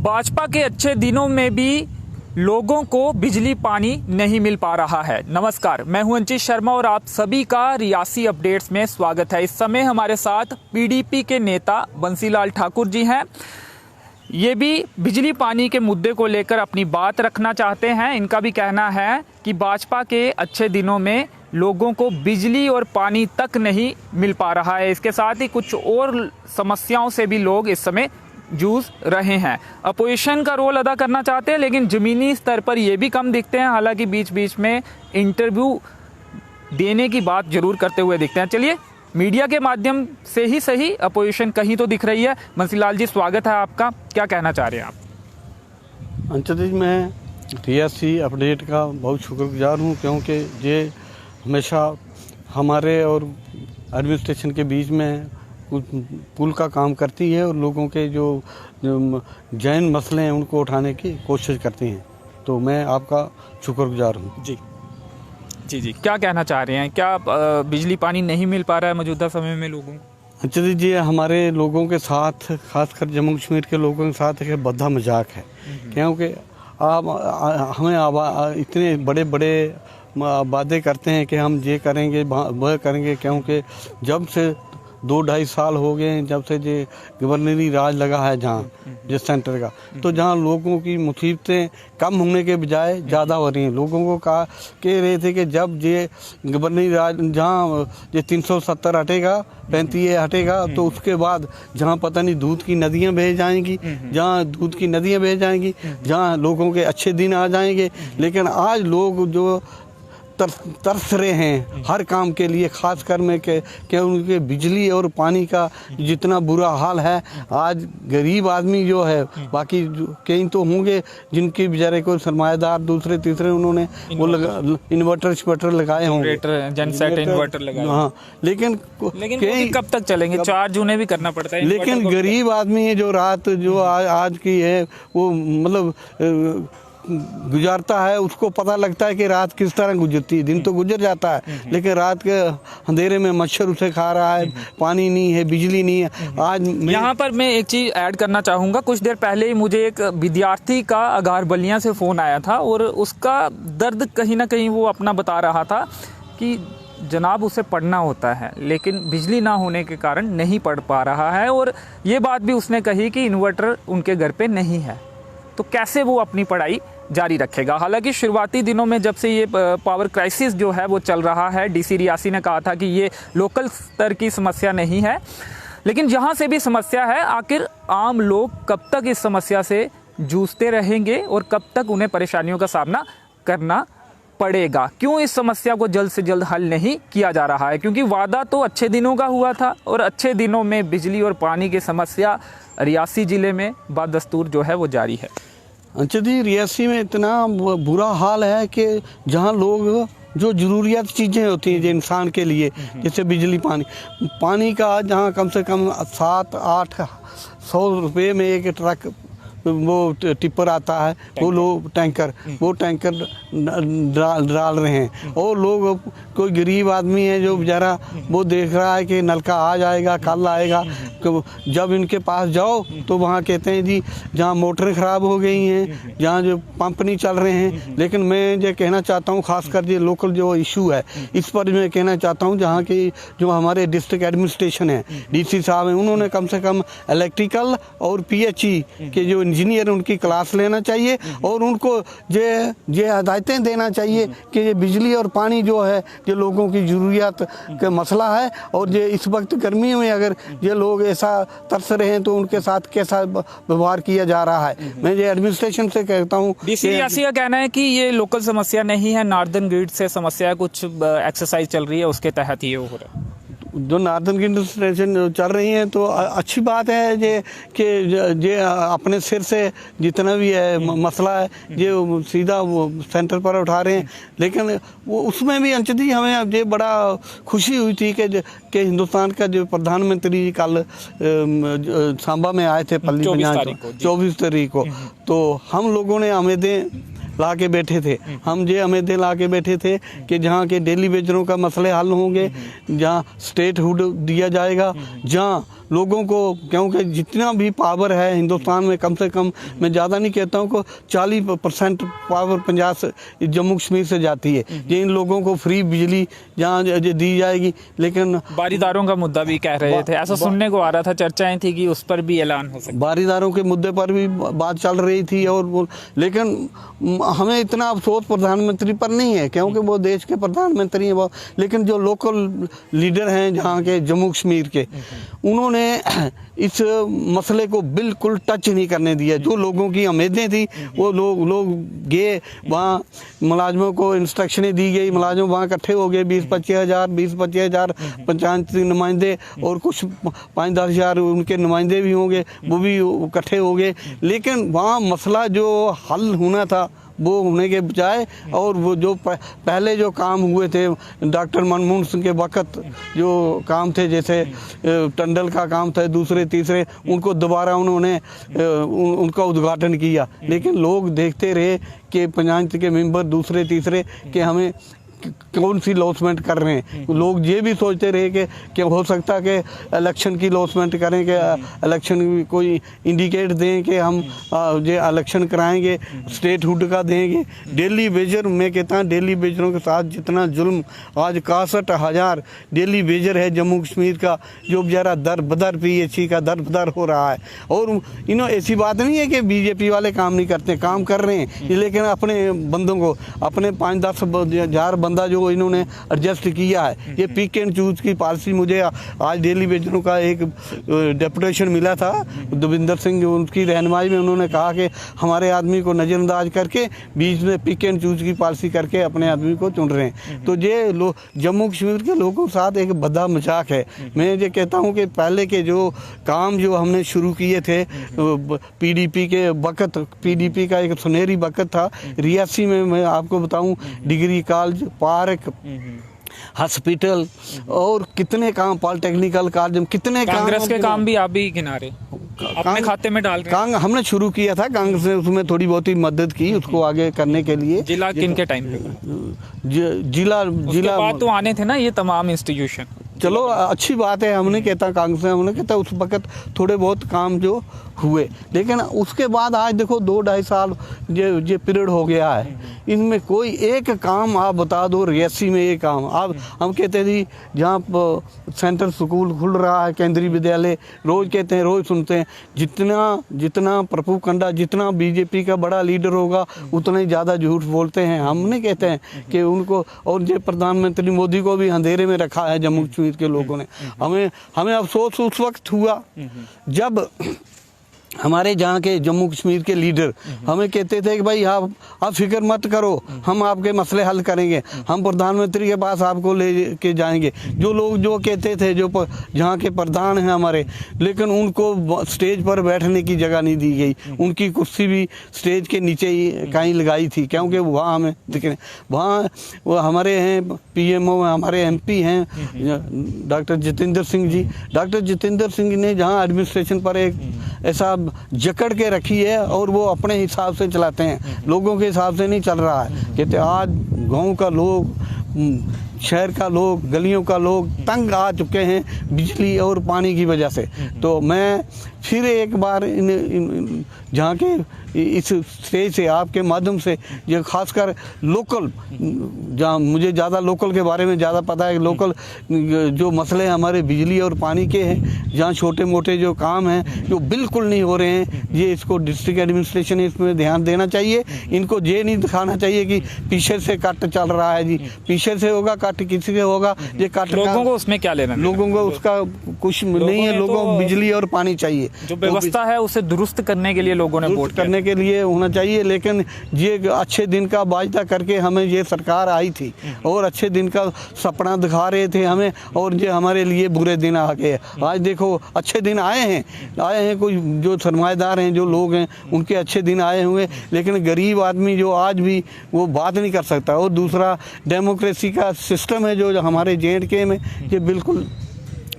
भाजपा के अच्छे दिनों में भी लोगों को बिजली पानी नहीं मिल पा रहा है। नमस्कार, मैं हूं अंचित शर्मा और आप सभी का रियासी अपडेट्स में स्वागत है। इस समय हमारे साथ पीडीपी के नेता बंसीलाल ठाकुर जी हैं। ये भी बिजली पानी के मुद्दे को लेकर अपनी बात रखना चाहते हैं। इनका भी कहना है कि भाजपा के अच्छे दिनों में लोगों को बिजली और पानी तक नहीं मिल पा रहा है। इसके साथ ही कुछ और समस्याओं से भी लोग इस समय जूझ रहे हैं। अपोजिशन का रोल अदा करना चाहते हैं, लेकिन ज़मीनी स्तर पर ये भी कम दिखते हैं। हालांकि बीच बीच में इंटरव्यू देने की बात जरूर करते हुए दिखते हैं। चलिए, मीडिया के माध्यम से ही सही अपोजिशन कहीं तो दिख रही है। बंसीलाल जी, स्वागत है आपका। क्या कहना चाह रहे हैं आप? अंचित जी, मैं रियासी अपडेट का बहुत शुक्रगुजार हूँ, क्योंकि ये हमेशा हमारे और एडमिनिस्ट्रेशन के बीच में पुल का काम करती है और लोगों के जो जैन मसले हैं उनको उठाने की कोशिश करती हैं। तो मैं आपका शुक्रगुजार हूँ। जी जी जी, क्या कहना चाह रहे हैं? क्या बिजली पानी नहीं मिल पा रहा है मौजूदा समय में लोगों को? अंचित जी, हमारे लोगों के साथ, खासकर जम्मू कश्मीर के लोगों के साथ एक बद्धा मजाक है, क्योंकि आप हमें इतने बड़े बड़े वादे करते हैं कि हम ये करेंगे वह करेंगे, क्योंकि जब से 2-2.5 साल हो गए जब से ये गवर्नरी राज लगा है जहाँ जिस सेंटर का, तो जहाँ लोगों की मुसीबतें कम होने के बजाय ज़्यादा हो रही हैं। लोगों को कह रहे थे कि जब ये गवर्नरी राज जहाँ ये 370 हटेगा, 35 हटेगा, तो उसके बाद जहाँ पता नहीं दूध की नदियाँ बह जाएंगी, जहाँ दूध की नदियाँ बह जाएंगी, जहाँ लोगों के अच्छे दिन आ जाएंगे। लेकिन आज लोग जो तरस रहे हैं हर काम के लिए, खासकर में कि उनके बिजली और पानी का जितना बुरा हाल है। आज गरीब आदमी जो है, बाकी कई तो होंगे जिनके बेचारे को सरमाएदार दूसरे तीसरे उन्होंने वो इन्वर्टर लगाए होंगे, जनसेट इन्वर्टर लगाए। हाँ, लेकिन कब तक चलेंगे? चार्ज उन्हें भी करना पड़ता है। लेकिन गरीब आदमी है जो रात जो आज की है वो मतलब गुजारता है, उसको पता लगता है कि रात किस तरह गुजरती है। दिन तो गुजर जाता है, लेकिन रात के अंधेरे में मच्छर उसे खा रहा है, पानी नहीं है, बिजली नहीं है। आज यहाँ पर मैं एक चीज़ ऐड करना चाहूँगा। कुछ देर पहले ही मुझे एक विद्यार्थी का अगार बलिया से फ़ोन आया था और उसका दर्द कहीं ना कहीं वो अपना बता रहा था कि जनाब उसे पढ़ना होता है, लेकिन बिजली ना होने के कारण नहीं पढ़ पा रहा है। और ये बात भी उसने कही कि इन्वर्टर उनके घर पे नहीं है, तो कैसे वो अपनी पढ़ाई जारी रखेगा। हालांकि शुरुआती दिनों में जब से ये पावर क्राइसिस जो है वो चल रहा है, डीसी रियासी ने कहा था कि ये लोकल स्तर की समस्या नहीं है, लेकिन जहां से भी समस्या है, आखिर आम लोग कब तक इस समस्या से जूझते रहेंगे और कब तक उन्हें परेशानियों का सामना करना पड़ेगा? क्यों इस समस्या को जल्द से जल्द हल नहीं किया जा रहा है? क्योंकि वादा तो अच्छे दिनों का हुआ था और अच्छे दिनों में बिजली और पानी की समस्या रियासी जिले में बदस्तूर जो है वो जारी है। अंचित जी, रियासी में इतना बुरा हाल है कि जहाँ लोग जो ज़रूरियात चीज़ें होती हैं जो इंसान के लिए, जैसे बिजली पानी का जहाँ कम से कम 700-800 रुपये में एक ट्रक वो टिप्पर आता है, वो लोग वो टैंकर डाल रहे हैं। और लोग, कोई गरीब आदमी है जो बेचारा वो देख रहा है कि नलका आ जाएगा, कल आएगा। जब इनके पास जाओ तो वहाँ कहते हैं जी जहाँ मोटरें ख़राब हो गई हैं, जहाँ जो पंप नहीं चल रहे हैं। लेकिन मैं ये कहना चाहता हूँ, खासकर ये लोकल जो इशू है इस पर मैं कहना चाहता हूँ, जहाँ की जो हमारे डिस्ट्रिक्ट एडमिनिस्ट्रेशन है, डीसी साहब हैं, उन्होंने कम से कम इलेक्ट्रिकल और पीएचई के जो इंजीनियर उनकी क्लास लेना चाहिए और उनको ये हदायतें देना चाहिए कि ये बिजली और पानी जो है ये लोगों की ज़रूरियात का मसला है। और ये इस वक्त गर्मियों में अगर ये लोग ऐसा तरस रहे हैं तो उनके साथ कैसा व्यवहार किया जा रहा है। मैं ये एडमिनिस्ट्रेशन से कहता हूँ। डीसी रियासी का कहना है कि ये लोकल समस्या नहीं है, नॉर्दर्न ग्रिड से समस्या है, कुछ एक्सरसाइज चल रही है उसके तहत ये हो रहा है। जो नॉर्दर्न की इंडस्ट्रेशन चल रही हैं तो अच्छी बात है ये अपने सिर से जितना भी है मसला है ये सीधा वो सेंटर पर उठा रहे हैं। लेकिन वो उसमें भी अंचित जी हमें अब ये बड़ा खुशी हुई थी कि हिंदुस्तान का जो प्रधानमंत्री कल सांबा में आए थे, पल्ली पंजाब 24 तारीख को, तो हम लोगों ने उम्मीदें ला के बैठे थे। हम ये उम्मीदें ला के बैठे थे कि जहाँ के डेली वेजरों का मसले हल होंगे, जहाँ स्टेटहुड दिया जाएगा, जहाँ लोगों को, क्योंकि जितना भी पावर है हिंदुस्तान में, कम से कम मैं ज़्यादा नहीं कहता हूँ को 40% पावर पंजाब से, जम्मू कश्मीर से जाती है। ये इन लोगों को फ्री बिजली जहाँ दी जाएगी, लेकिन बारीदारों का मुद्दा भी कह रहे थे, ऐसा सुनने को आ रहा था, चर्चाएं थी कि उस पर भी ऐलान हो सकता। बारीदारों के मुद्दे पर भी बात चल रही थी और लेकिन हमें इतना अफसोस प्रधानमंत्री पर नहीं है, क्योंकि वो देश के प्रधानमंत्री हैं वो, लेकिन जो लोकल लीडर हैं जहाँ के जम्मू कश्मीर के, उन्होंने इस मसले को बिल्कुल टच नहीं करने दिया। जो लोगों की उम्मीदें थी वो लोग गए वहाँ, मुलाजमों को इंस्ट्रक्शनें दी गई, मुलाजिम वहाँ इकट्ठे हो गए, 20-25 हज़ार पंचायती नुमाइंदे और कुछ 5-10 हज़ार उनके नुमाइंदे भी होंगे, वो भी इकट्ठे हो गए। लेकिन वहाँ मसला जो हल होना था वो होने के बजाय, और वो जो पहले जो काम हुए थे डॉक्टर मनमोहन सिंह के वक्त जो काम थे, जैसे टंडल का काम था, दूसरे तीसरे, उनको दोबारा उन्होंने उनका उद्घाटन किया। लेकिन लोग देखते रहे कि पंचायत के मेंबर दूसरे तीसरे कि हमें कौन सी लॉसमेंट कर रहे हैं। लोग ये भी सोचते रहे कि हो सकता है कि इलेक्शन की लॉसमेंट करें, कि इलेक्शन कोई इंडिकेट दें कि हम ये इलेक्शन कराएंगे, स्टेट हुड का देंगे। डेली वेजर, मैं कहता हूँ डेली वेजरों के साथ जितना जुल्म, आज 61,000 डेली वेजर है जम्मू कश्मीर का, जो बेचारा दर बदर PHC का दर बदर हो रहा है। और ऐसी बात नहीं है कि बीजेपी वाले काम नहीं करते, काम कर रहे हैं, लेकिन अपने बंदों को, अपने 5-10 हज़ार बंदा जो इन्होंने एडजस्ट किया है। ये पिक एंड चूज की पॉलिसी, मुझे आज डेली वेजरों का एक डेपुटेशन मिला था दविंदर सिंह, उनकी रहनुमाई में उन्होंने कहा कि हमारे आदमी को नज़रअंदाज करके बीच में पिक एंड चूज की पॉलिसी करके अपने आदमी को चुन रहे हैं। तो ये जम्मू कश्मीर के लोगों के साथ एक बद्दा मजाक है। मैं ये कहता हूँ कि पहले के जो काम जो हमने शुरू किए थे PDP के वक़्त, PDP का एक सुनहरी वक़्त था रियासी में, मैं आपको बताऊँ डिग्री कॉलेज, पार्क, हॉस्पिटल और कितने काम, पॉलिटेक्निकल कॉलेज, कितने कांग्रेस के काम भी आप भी किनारे अपने खाते में डाल रहे हैं। हमने शुरू किया था, कांग्रेस ने उसमें थोड़ी बहुत ही मदद की उसको आगे करने के लिए। जिला किन के टाइम पे? जिला बात तो आने थे ना ये तमाम इंस्टीट्यूशन। चलो अच्छी बात है, हमने कहता कांग्रेस, हमने कहता उस वक्त थोड़े बहुत काम जो हुए, लेकिन उसके बाद आज देखो 2-2.5 साल ये पीरियड हो गया है, इनमें कोई एक काम आप बता दो रियासी में ये काम। आप हम कहते थे जहाँ सेंट्रल स्कूल खुल रहा है, केंद्रीय विद्यालय, रोज़ कहते हैं, रोज़ सुनते हैं, जितना प्रभु कंडा, जितना बीजेपी का बड़ा लीडर होगा उतना ही ज़्यादा झूठ बोलते हैं। हमने कहते हैं कि उनको, और ये प्रधानमंत्री मोदी को भी अंधेरे में रखा है जम्मू कश्मीर के लोगों ने। हमें अफसोस उस वक्त हुआ जब हमारे जहाँ के जम्मू कश्मीर के लीडर हमें कहते थे कि भाई आप फिक्र मत करो, हम आपके मसले हल करेंगे, हम प्रधानमंत्री के पास आपको ले के जाएंगे। जो लोग जो कहते थे, जो जहाँ के प्रधान हैं हमारे, लेकिन उनको स्टेज पर बैठने की जगह नहीं दी गई, उनकी कुर्सी भी स्टेज के नीचे ही कहीं लगाई थी, क्योंकि वहाँ हमें दिखने, वहाँ वो हमारे हैं PMO, हमारे MP हैं डॉक्टर जितेंद्र सिंह जी। डॉक्टर जितेंद्र सिंह ने जहाँ एडमिनिस्ट्रेशन पर एक ऐसा जकड़ के रखी है और वो अपने हिसाब से चलाते हैं, लोगों के हिसाब से नहीं चल रहा है। कहते आज गांव का लोग, शहर का लोग, गलियों का लोग तंग आ चुके हैं बिजली और पानी की वजह से। तो मैं फिर एक बार इन जहाँ के इस स्टेज से, आपके माध्यम से, ये खासकर लोकल, जहाँ मुझे ज़्यादा लोकल के बारे में ज़्यादा पता है, लोकल जो मसले हमारे बिजली और पानी के हैं, जहाँ छोटे मोटे जो काम हैं जो बिल्कुल नहीं हो रहे हैं, ये इसको डिस्ट्रिक्ट एडमिनिस्ट्रेशन इसमें ध्यान देना चाहिए। इनको ये नहीं दिखाना चाहिए कि पीछे से कट चल रहा है जी, पीछे से होगा कट, किसी से होगा ये कट। लोगों को उसमें क्या लेना, लोगों को उसका कुछ नहीं है, लोगों को बिजली और पानी चाहिए। जो व्यवस्था है उसे दुरुस्त करने के लिए लोगों ने वोट करने के लिए होना चाहिए। लेकिन ये अच्छे दिन का वायदा करके हमें ये सरकार आई थी और अच्छे दिन का सपना दिखा रहे थे हमें, और ये हमारे लिए बुरे दिन आ गए। आज देखो अच्छे दिन आए हैं, कोई जो सरमाएदार हैं, जो लोग हैं, उनके अच्छे दिन आए हुए, लेकिन गरीब आदमी जो आज भी वो बात नहीं कर सकता। और दूसरा डेमोक्रेसी का सिस्टम है जो हमारे JNK में, ये बिल्कुल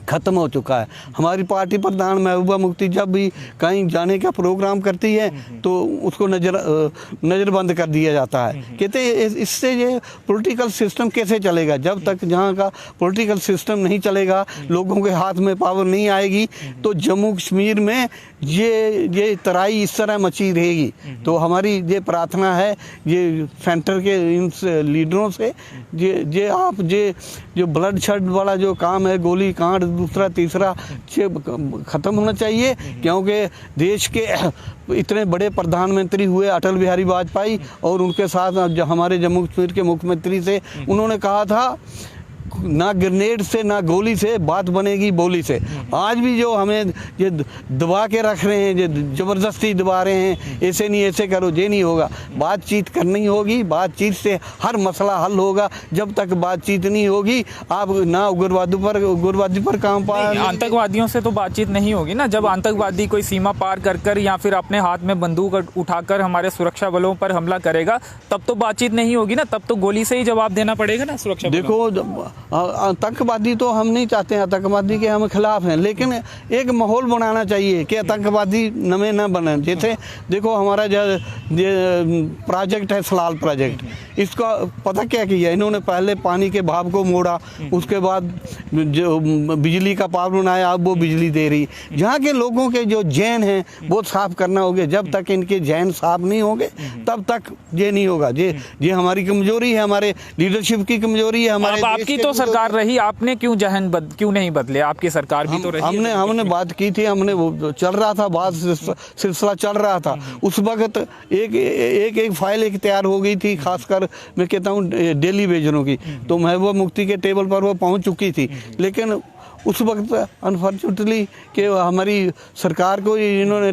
ख़त्म हो चुका है। हमारी पार्टी प्रधान महबूबा मुफ्ती जब भी कहीं जाने का प्रोग्राम करती है तो उसको नज़रबंद कर दिया जाता है। कहते हैं इससे ये पॉलिटिकल सिस्टम कैसे चलेगा? जब तक जहाँ का पॉलिटिकल सिस्टम नहीं चलेगा, लोगों के हाथ में पावर नहीं आएगी, तो जम्मू कश्मीर में ये तराई इस तरह मची रहेगी। तो हमारी ये प्रार्थना है ये सेंटर के इन लीडरों से, ये आप जो ब्लड शड वाला जो काम है, गोली कांड दूसरा तीसरा ख़त्म होना चाहिए। क्योंकि देश के इतने बड़े प्रधानमंत्री हुए अटल बिहारी वाजपेयी, और उनके साथ जो हमारे जम्मू कश्मीर के मुख्यमंत्री से उन्होंने कहा था ना ग्रेनेड से ना गोली से बात बनेगी बोली से। आज भी जो हमें ये दबा के रख रहे हैं, ये ज़बरदस्ती दबा रहे हैं, ऐसे नहीं ऐसे करो, ये नहीं होगा। बातचीत करनी होगी, बातचीत से हर मसला हल होगा। जब तक बातचीत नहीं होगी आप ना उग्रवादी पर काम पाएंगे। आतंकवादियों से तो बातचीत नहीं होगी ना। जब आतंकवादी कोई सीमा पार कर या फिर अपने हाथ में बंदूक उठाकर हमारे सुरक्षा बलों पर हमला करेगा, तब तो बातचीत नहीं होगी ना। तब तो गोली से ही जवाब देना पड़ेगा ना सुरक्षा बलों। देखो आतंकवादी तो हम नहीं चाहते हैं, आतंकवादी के हम खिलाफ हैं, लेकिन एक माहौल बनाना चाहिए कि आतंकवादी नमे न बने। जैसे देखो हमारा जो प्रोजेक्ट है सलाल प्रोजेक्ट, इसका पता क्या किया इन्होंने? पहले पानी के भाव को मोड़ा, उसके बाद जो बिजली का पावर बनाया, अब वो बिजली दे रही। जहाँ के लोगों के जो जैन हैं वो साफ करना होगा। जब तक इनके जैन साफ नहीं होंगे तब तक ये नहीं होगा। ये हमारी कमजोरी है, हमारे लीडरशिप की कमजोरी है। हमारे आपकी तो सरकार रही, आपने क्यों जहन क्यों नहीं बदले? आपकी सरकार भी तो रही। हमने बात की थी, हमने वो चल रहा था, बात सिलसिला चल रहा था। उस वक्त एक फाइल तैयार हो गई थी, खासकर मैं कहता हूँ दिल्ली भेजने की, तो महबूबा मुफ्ती के टेबल पर वो पहुँच चुकी थी। लेकिन उस वक्त अनफॉर्चुनेटली कि हमारी सरकार को इन्होंने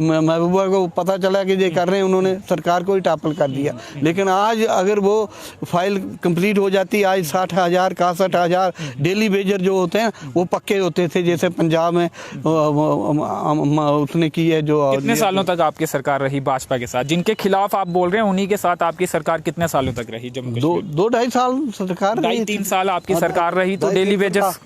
महबूबा को पता चला कि ये कर रहे हैं, उन्होंने सरकार को ही टॉपल कर दिया। लेकिन आज अगर वो फाइल कंप्लीट हो जाती, आज 60,000 61,000 डेली वेजर जो होते हैं वो पक्के होते थे, जैसे पंजाब में उसने की है। जो कितने सालों तक आपकी सरकार रही भाजपा के साथ? जिनके खिलाफ आप बोल रहे हैं उन्हीं के साथ आपकी सरकार कितने सालों तक रही? जम्मू कश्मीर 2-2.5 साल सरकार, 2.5-3 साल आपकी सरकार रही। तो डेली वेजर्स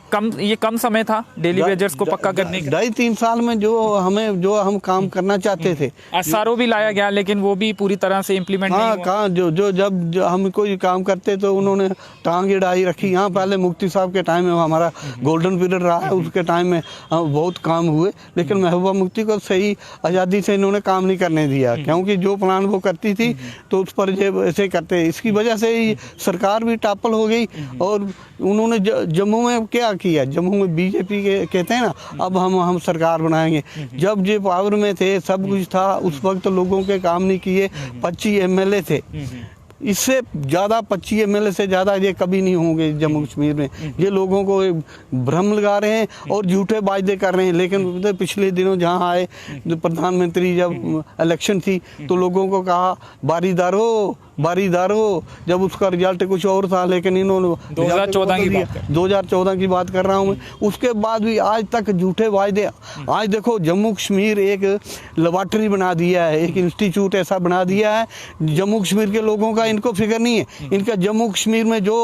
कम समय था डेली वेजर्स को पक्का करने का। 2.5-3 साल में जो हम काम करना चाहते थे, एसआरओ भी लाया गया, लेकिन वो भी पूरी तरह से इम्प्लीमेंट नहीं हुआ। कहाँ जब हम कोई काम करते तो उन्होंने टांग अड़ाई रखी। यहाँ पहले मुफ्ती साहब के टाइम में हमारा गोल्डन पीरियड रहा है, उसके टाइम में बहुत काम हुए। लेकिन महबूबा मुफ्ती को सही आज़ादी से इन्होंने काम नहीं करने दिया, क्योंकि जो प्लान वो करती थी तो उस पर ये ऐसे करते। इसकी वजह से ही सरकार भी टॉपल हो गई। और उन्होंने जम्मू में क्या किया? जम्मू में बीजेपी के कहते हैं ना, अब हम सरकार बनाएंगे। जब ये पावर में थे, सब कुछ था, उस वक्त लोगों के काम नहीं किए। 25 एमएलए थे, इससे ज़्यादा 25 एमएलए से ज़्यादा ये कभी नहीं होंगे जम्मू कश्मीर में। ये लोगों को भ्रम लगा रहे हैं और झूठे वायदे कर रहे हैं। लेकिन पिछले दिनों जहाँ आए प्रधानमंत्री, जब इलेक्शन थी तो लोगों को कहा बारीदारो, जब उसका रिजल्ट कुछ और था। लेकिन इन्होंने 2014 की बात कर रहा हूँ मैं। उसके बाद भी आज तक झूठे वायदे। आज देखो जम्मू कश्मीर एक लेबॉर्ट्री बना दिया है, एक इंस्टीट्यूट ऐसा बना दिया है। जम्मू कश्मीर के लोगों का इनको फिक्र नहीं है। इनका जम्मू कश्मीर में जो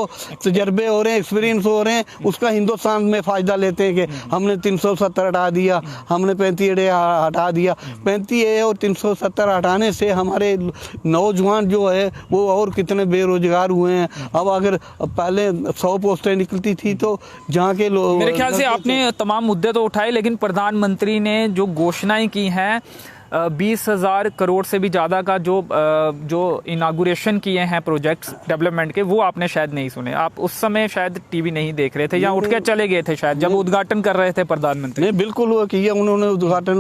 तजर्बे हो रहे हैं, एक्सपीरियंस हो रहे हैं, उसका हिंदुस्तान में फ़ायदा लेते हैं कि हमने 370 हटा दिया, हमने 35A हटा दिया। 35A और 370 हटाने से हमारे नौजवान जो है वो और कितने बेरोजगार हुए हैं। अब अगर पहले 100 पोस्टें निकलती थी तो जहाँ के लोग, मेरे ख्याल से आपने तमाम मुद्दे तो उठाए, लेकिन प्रधानमंत्री ने जो घोषणाएं की हैं 20,000 करोड़ से भी ज़्यादा का जो इनागुरेशन किए हैं प्रोजेक्ट्स डेवलपमेंट के, वो आपने शायद नहीं सुने। आप उस समय शायद टीवी नहीं देख रहे थे या उठ के चले गए थे शायद, जब उद्घाटन कर रहे थे प्रधानमंत्री। नहीं, बिल्कुल वो किया उन्होंने उद्घाटन।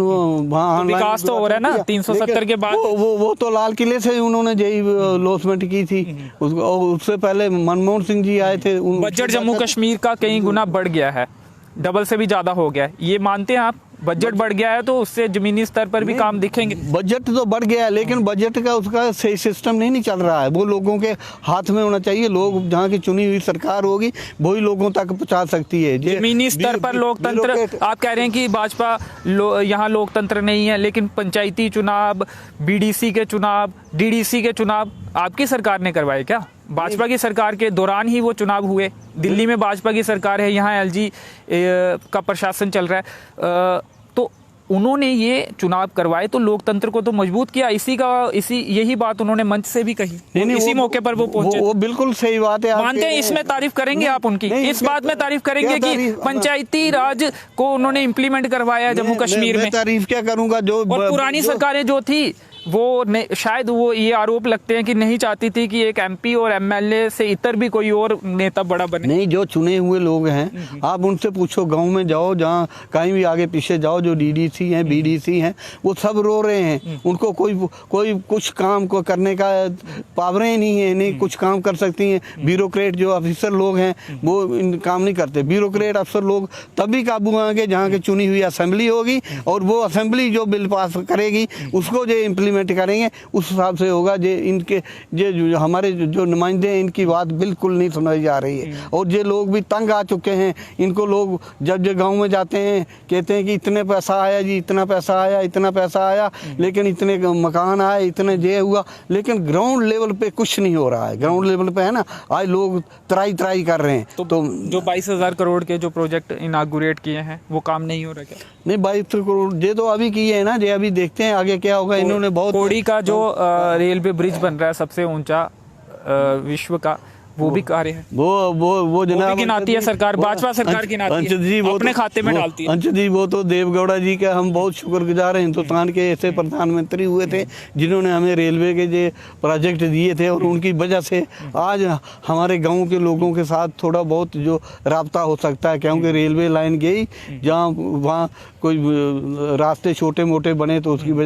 वहाँ विकास तो हो रहा है ना 370 के बाद। वो तो लाल किले से उन्होंने यही लॉन्चमेंट की थी। उससे पहले मनमोहन सिंह जी आए थे। बजट जम्मू कश्मीर का कई गुना बढ़ गया है, डबल से भी ज़्यादा हो गया है, ये मानते हैं आप? बजट बढ़ गया है तो उससे जमीनी स्तर पर भी काम दिखेंगे। बजट तो बढ़ गया है, लेकिन बजट का उसका सही सिस्टम नहीं चल रहा है। वो लोगों के हाथ में होना चाहिए। लोग, जहाँ की चुनी हुई सरकार होगी वही लोगों तक पहुँचा सकती है। जमीनी स्तर पर लोकतंत्र, आप कह रहे हैं कि भाजपा यहाँ लोकतंत्र नहीं है, लेकिन पंचायती चुनाव, BDC के चुनाव, DDC के चुनाव आपकी सरकार ने करवाए क्या? भाजपा की सरकार के दौरान ही वो चुनाव हुए। दिल्ली में भाजपा की सरकार है, यहाँ एलजी का प्रशासन चल रहा है, तो उन्होंने ये चुनाव करवाए तो लोकतंत्र को तो मजबूत किया। यही बात उन्होंने मंच से भी कही। नहीं, इसी मौके पर वो पहुंचे। वो बिल्कुल सही बात है। मानते हैं, इसमें तारीफ करेंगे आप उनकी? इस बात में तारीफ करेंगे कि पंचायती राज को उन्होंने इम्प्लीमेंट करवाया जम्मू कश्मीर में? तारीफ क्या करूंगा, जो पुरानी सरकारें जो थी वो शायद वो ये आरोप लगते हैं कि नहीं चाहती थी कि एक एमपी और एमएलए से इतर भी कोई और नेता बड़ा बने। नहीं, जो चुने हुए लोग हैं, आप उनसे पूछो, गांव में जाओ, जहाँ कहीं भी आगे पीछे जाओ, जो डीडीसी हैं, बीडीसी हैं, वो सब रो रहे हैं। उनको कोई कुछ काम को करने का पावरें नहीं है, नहीं कुछ काम कर सकती हैं। ब्यूरोक्रेट जो अफसर लोग हैं वो इन काम नहीं करते। ब्यूरोक्रेट अफसर लोग तभी काबू आएंगे जहाँ की चुनी हुई असेंबली होगी, और वो असेंबली जो बिल पास करेगी उसको जो इम्प्लीमेंट करेंगे, उस हिसाब से होगा। जे इनके जो हमारे जो नुमाइंदे हैं, इनकी बात बिल्कुल नहीं सुनाई जा रही है। और ये लोग भी तंग आ चुके हैं। इनको लोग जब गांव में जाते हैं कहते हैं कि इतने पैसा आया जी, इतना पैसा आया, इतना पैसा आया, लेकिन इतने मकान आए, इतने ये हुआ, लेकिन ग्राउंड लेवल पे कुछ नहीं हो रहा है। ग्राउंड लेवल पे है ना, आज लोग त्राई कर रहे हैं। तो जो 22,000 करोड़ के जो प्रोजेक्ट इनागुरेट किए हैं वो काम नहीं हो रहा क्या? नहीं, 22 करोड़ ये तो अभी किए हैं ना, ये अभी देखते हैं आगे क्या होगा। इन्होंने बहुत कोड़ी का जो रेलवे ब्रिज बन रहा है सबसे ऊंचा विश्व का, वो भी कार्य है। वो जनाब गिनाती है सरकार, भाजपा सरकार गिनाती है, अपने खाते में डालती है। अंशु जी, वो तो देवगौड़ा जी का हम बहुत शुक्रगुजार हैं। हिंदुस्तान के ऐसे प्रधानमंत्री हुए थे जिन्होंने हमें रेलवे के जो प्रोजेक्ट दिए थे, और उनकी वजह से आज हमारे गाँव के लोगों के साथ थोड़ा बहुत जो राब्ता हो सकता है, क्योंकि रेलवे लाइन गई जहाँ वहाँ कोई रास्ते छोटे मोटे बने तो उसकी